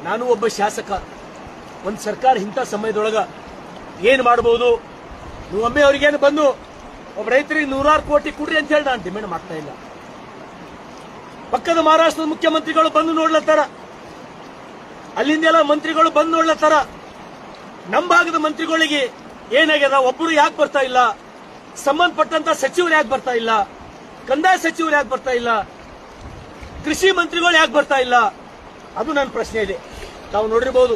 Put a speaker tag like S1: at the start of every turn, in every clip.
S1: ನಾನು ಒಬ್ಬ ಶಾಸಕ. ಒಂದು ಸರ್ಕಾರ ಇಂಥ ಸಮಯದೊಳಗ ಏನು ಮಾಡಬಹುದು? ನೀವು ಒಮ್ಮೆ ಅವ್ರಿಗೇನು ಬಂದು ಒಬ್ಬ ರೈತರಿಗೆ 100 ಕೋಟಿ ಕೊಡ್ರಿ ಅಂತ ಹೇಳಿ ನಾನು ಡಿಮ್ಯಾಂಡ್ ಮಾಡ್ತಾ ಇಲ್ಲ. ಪಕ್ಕದ ಮಹಾರಾಷ್ಟ್ರದ ಮುಖ್ಯಮಂತ್ರಿಗಳು ಬಂದು ನೋಡ್ಲತ್ತಾರ, ಅಲ್ಲಿಂದೆಲ್ಲ ಮಂತ್ರಿಗಳು ಬಂದು ನೋಡ್ಲತ್ತಾರ. ನಮ್ಮ ಭಾಗದ ಮಂತ್ರಿಗಳಿಗೆ ಏನಾಗ್ಯದ? ಒಬ್ಬರು ಯಾಕೆ ಬರ್ತಾ ಇಲ್ಲ? ಸಂಬಂಧಪಟ್ಟಂತ ಸಚಿವರು ಯಾಕೆ ಬರ್ತಾ ಇಲ್ಲ? ಕಂದಾಯ ಸಚಿವರು ಯಾಕೆ ಬರ್ತಾ ಇಲ್ಲ? ಕೃಷಿ ಮಂತ್ರಿಗಳು ಯಾಕೆ ಬರ್ತಾ ಇಲ್ಲ? ಅದು ನನ್ನ ಪ್ರಶ್ನೆ ಇದೆ. ತಾವು ನೋಡಿರ್ಬೋದು,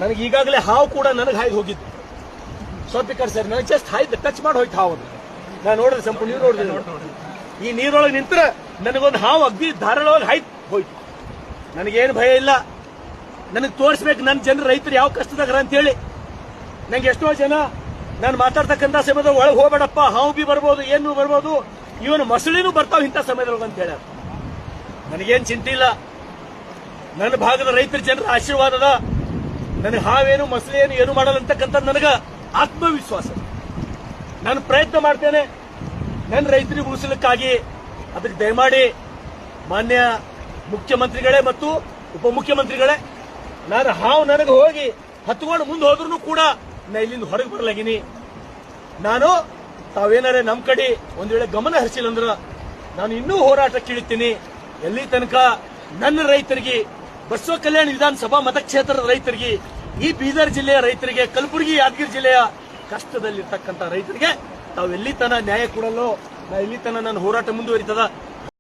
S1: ನನಗೆ ಈಗಾಗಲೇ ಹಾವು ಕೂಡ ನನಗೆ ಹಾಯ್ದು ಹೋಗಿದ್ದು. ಸೋಪಿಕರ್ ಸರ್ ನನಗೆ ಜಸ್ಟ್ ಹಾಯ್ದು ಟಚ್ ಮಾಡಿ ಹೋಯ್ತು ಹಾವು. ನಾನು ನೋಡಿದ್ರೆ ಸಂಪೂರ್ಣ ನೀರು ನೋಡಿದ್ರೆ ಈ ನೀರೊಳಗೆ ನಿಂತ್ರೆ ನನಗೊಂದು ಹಾವು ಅಗ್ದಿ ಧಾರಾಳವಾಗಿ ಹಾಯ್ದು ಹೋಯ್ತು. ನನಗೇನು ಭಯ ಇಲ್ಲ. ನನಗೆ ತೋರಿಸ್ಬೇಕು ನನ್ನ ಜನರು ರೈತರು ಯಾವ ಕಷ್ಟದಾಗ್ರ ಅಂತ ಹೇಳಿ. ನಂಗೆ ಎಷ್ಟೋ ಜನ ನಾನು ಮಾತಾಡ್ತಕ್ಕಂಥ ಸಮಯದಲ್ಲಿ ಒಳಗೆ ಹೋಗ್ಬೇಡಪ್ಪ, ಹಾವು ಬಿ ಬರ್ಬೋದು, ಏನು ಬರ್ಬೋದು, ಇವನು ಮೊಸಳಿನೂ ಬರ್ತಾವ ಇಂಥ ಸಮಯದೊಳಗೆ ಅಂತ ಹೇಳ. ನನಗೇನು ಚಿಂತೆ ಇಲ್ಲ. ನನ್ನ ಭಾಗದ ರೈತರ ಜನರ ಆಶೀರ್ವಾದದ ನನಗೆ ಹಾವೇನು ಮೊಸಳೇನು ಏನು ಮಾಡಲ್ಲ ಅಂತಕ್ಕಂಥ ನನಗೆ ಆತ್ಮವಿಶ್ವಾಸ. ನಾನು ಪ್ರಯತ್ನ ಮಾಡ್ತೇನೆ ನನ್ನ ರೈತರಿಗೆ ಉಳಿಸಲಿಕ್ಕಾಗಿ. ಅದಕ್ಕೆ ದಯಮಾಡಿ ಮಾನ್ಯ ಮುಖ್ಯಮಂತ್ರಿಗಳೇ ಮತ್ತು ಉಪಮುಖ್ಯಮಂತ್ರಿಗಳೇ, ನಾನು ಹಾವು ನನಗೆ ಹೋಗಿ ಹತ್ಕೊಂಡು ಮುಂದೆ ಹೋದ್ರೂ ಕೂಡ ನಾ ಇಲ್ಲಿಂದ ಹೊರಗೆ ಬರಲಾಗಿನಿ. ನಾನು ತಾವೇನಾರೇ ನಮ್ಮ ಕಡೆ ಒಂದು ವೇಳೆ ಗಮನ ಹರಿಸಿಲ್ಲ ಅಂದ್ರೆ ನಾನು ಇನ್ನೂ ಹೋರಾಟಕ್ಕೆ ಇಳಿತೀನಿ. ಎಲ್ಲಿ ತನಕ ನನ್ನ ರೈತರಿಗೆ, ಬಸವ ಕಲ್ಯಾಣ ವಿಧಾನಸಭಾ ಮತಕ್ಷೇತ್ರದ ರೈತರಿಗೆ, ಈ ಬೀದರ್ ಜಿಲ್ಲೆಯ ರೈತರಿಗೆ, ಕಲಬುರಗಿ ಯಾದಗಿರಿ ಜಿಲ್ಲೆಯ ಕಷ್ಟದಲ್ಲಿರ್ತಕ್ಕಂಥ ರೈತರಿಗೆ ತಾವು ಎಲ್ಲಿ ತನ ನ್ಯಾಯ ಕೊಡಲ್ಲೋ, ನಾ ಇಲ್ಲಿ ತನ ನನ್ನ ಹೋರಾಟ ಮುಂದುವರಿತದ.